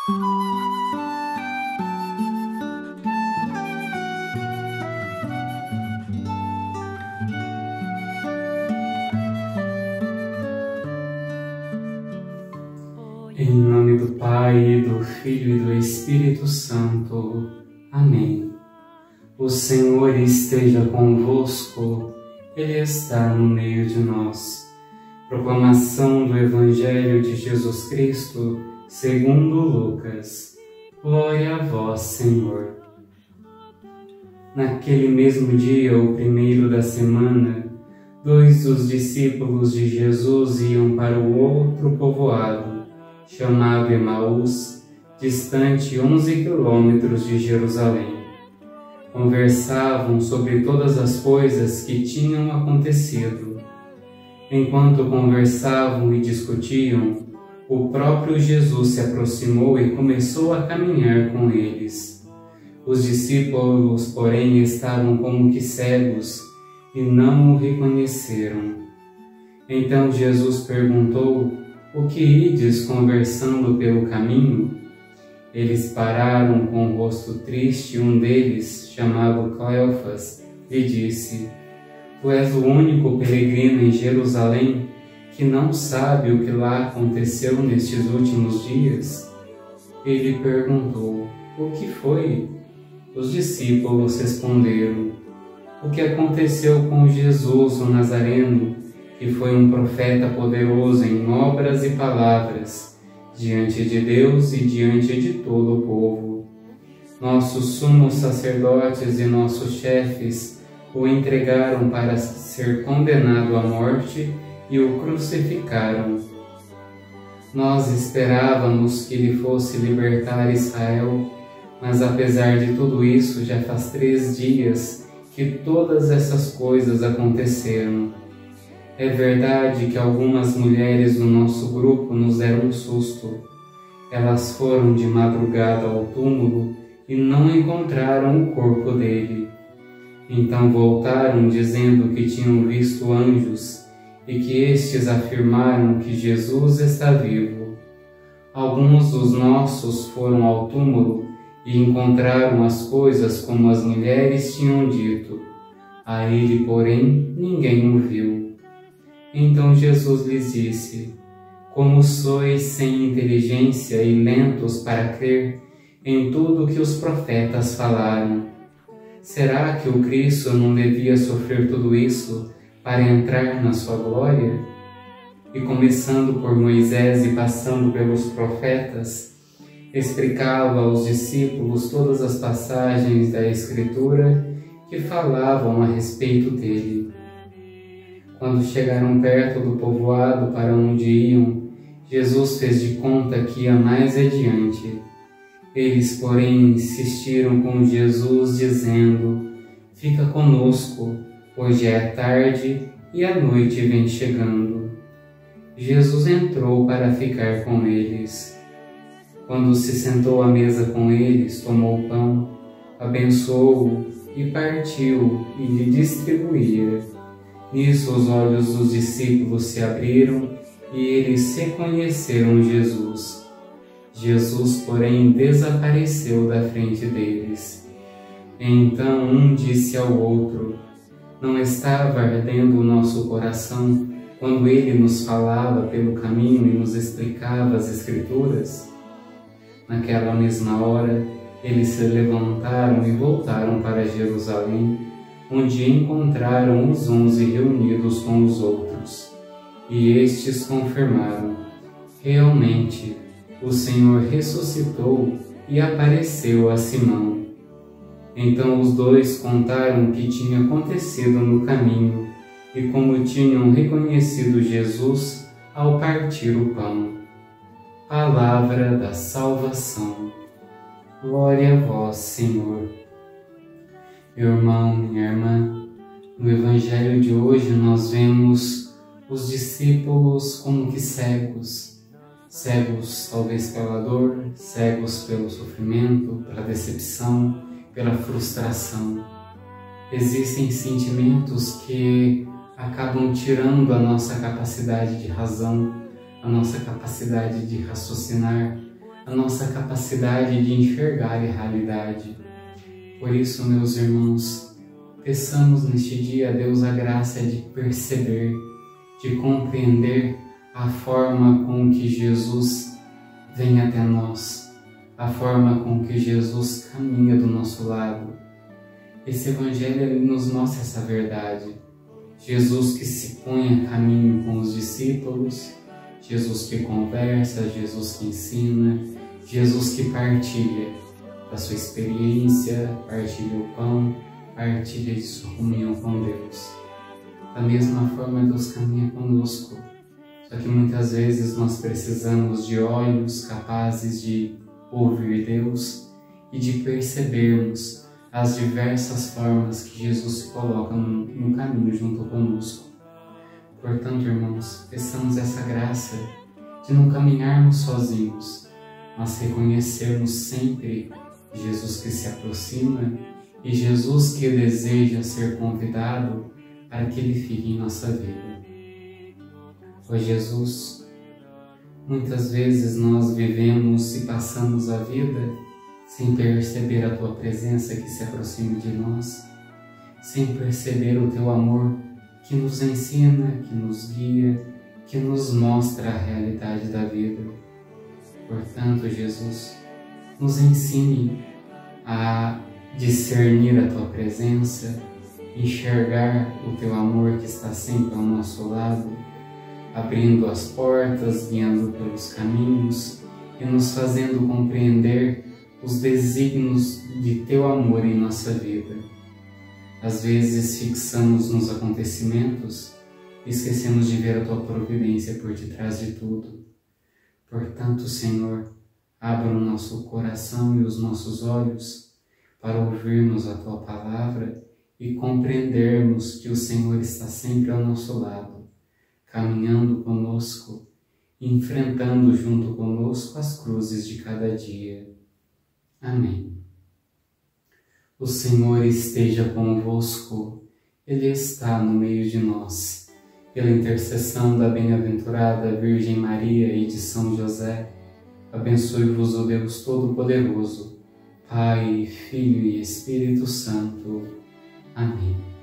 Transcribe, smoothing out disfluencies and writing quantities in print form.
Em nome do Pai, do Filho e do Espírito Santo. Amém. O Senhor esteja convosco, Ele está no meio de nós. Proclamação do Evangelho de Jesus Cristo, segundo Lucas. Glória a vós, Senhor. Naquele mesmo dia, o primeiro da semana, 2 dos discípulos de Jesus iam para o outro povoado, chamado Emaús, distante 11 quilômetros de Jerusalém. Conversavam sobre todas as coisas que tinham acontecido. Enquanto conversavam e discutiam, o próprio Jesus se aproximou e começou a caminhar com eles. Os discípulos, porém, estavam como que cegos e não o reconheceram. Então Jesus perguntou: "O que ides conversando pelo caminho?" Eles pararam com o rosto triste. Um deles, chamado Cleofas, lhe disse: "Tu és o único peregrino em Jerusalém que não sabe o que lá aconteceu nestes últimos dias?" Ele perguntou: "O que foi?" Os discípulos responderam: "O que aconteceu com Jesus, o Nazareno, que foi um profeta poderoso em obras e palavras, diante de Deus e diante de todo o povo. Nossos sumos sacerdotes e nossos chefes o entregaram para ser condenado à morte e o crucificaram. Nós esperávamos que ele fosse libertar Israel, mas apesar de tudo isso, já faz 3 dias que todas essas coisas aconteceram. É verdade que algumas mulheres do nosso grupo nos deram um susto. Elas foram de madrugada ao túmulo e não encontraram o corpo dele. Então voltaram dizendo que tinham visto anjos e que estes afirmaram que Jesus está vivo. Alguns dos nossos foram ao túmulo e encontraram as coisas como as mulheres tinham dito. A ele, porém, ninguém o viu." Então Jesus lhes disse: "Como sois sem inteligência e lentos para crer em tudo o que os profetas falaram? Será que o Cristo não devia sofrer tudo isso para entrar na sua glória?" E começando por Moisés e passando pelos profetas, explicava aos discípulos todas as passagens da Escritura que falavam a respeito dele. Quando chegaram perto do povoado para onde iam, Jesus fez de conta que ia mais adiante. Eles, porém, insistiram com Jesus, dizendo: "Fica conosco, hoje é tarde e a noite vem chegando." Jesus entrou para ficar com eles. Quando se sentou à mesa com eles, tomou o pão, abençoou-o e partiu e lhe distribuía. Nisso os olhos dos discípulos se abriram e eles reconheceram Jesus. Jesus, porém, desapareceu da frente deles. Então um disse ao outro: "Não estava ardendo o nosso coração quando ele nos falava pelo caminho e nos explicava as Escrituras?" Naquela mesma hora, eles se levantaram e voltaram para Jerusalém, onde encontraram os 11 reunidos com os outros. E estes confirmaram: "Realmente, o Senhor ressuscitou e apareceu a Simão." Então os dois contaram o que tinha acontecido no caminho e como tinham reconhecido Jesus ao partir o pão. Palavra da salvação. Glória a vós, Senhor. Meu irmão, minha irmã, no Evangelho de hoje nós vemos os discípulos como que cegos talvez pela dor, cegos pelo sofrimento, pela decepção, pela frustração. Existem sentimentos que acabam tirando a nossa capacidade de razão, a nossa capacidade de raciocinar, a nossa capacidade de enxergar a realidade. Por isso, meus irmãos, peçamos neste dia a Deus a graça de perceber, de compreender a forma com que Jesus vem até nós, a forma com que Jesus caminha do nosso lado. Esse Evangelho ele nos mostra essa verdade. Jesus que se põe a caminho com os discípulos, Jesus que conversa, Jesus que ensina, Jesus que partilha da sua experiência, partilha o pão, partilha de sua comunhão com Deus. Da mesma forma, Deus caminha conosco, só que muitas vezes nós precisamos de olhos capazes de ouvir Deus e de percebermos as diversas formas que Jesus se coloca no caminho junto conosco. Portanto, irmãos, peçamos essa graça de não caminharmos sozinhos, mas reconhecermos sempre Jesus que se aproxima e Jesus que deseja ser convidado para que Ele fique em nossa vida. Ó Jesus, muitas vezes nós vivemos e passamos a vida sem perceber a Tua presença que se aproxima de nós, sem perceber o Teu amor que nos ensina, que nos guia, que nos mostra a realidade da vida. Portanto, Jesus, nos ensine a discernir a Tua presença, enxergar o Teu amor que está sempre ao nosso lado, abrindo as portas, guiando pelos caminhos e nos fazendo compreender os desígnios de Teu amor em nossa vida. Às vezes fixamos nos acontecimentos e esquecemos de ver a Tua providência por detrás de tudo. Portanto, Senhor, abra o nosso coração e os nossos olhos para ouvirmos a Tua palavra e compreendermos que o Senhor está sempre ao nosso lado, caminhando conosco, enfrentando junto conosco as cruzes de cada dia. Amém. O Senhor esteja convosco, Ele está no meio de nós. Pela intercessão da bem-aventurada Virgem Maria e de São José, abençoe-vos o Deus Todo-Poderoso, Pai, Filho e Espírito Santo. Amém.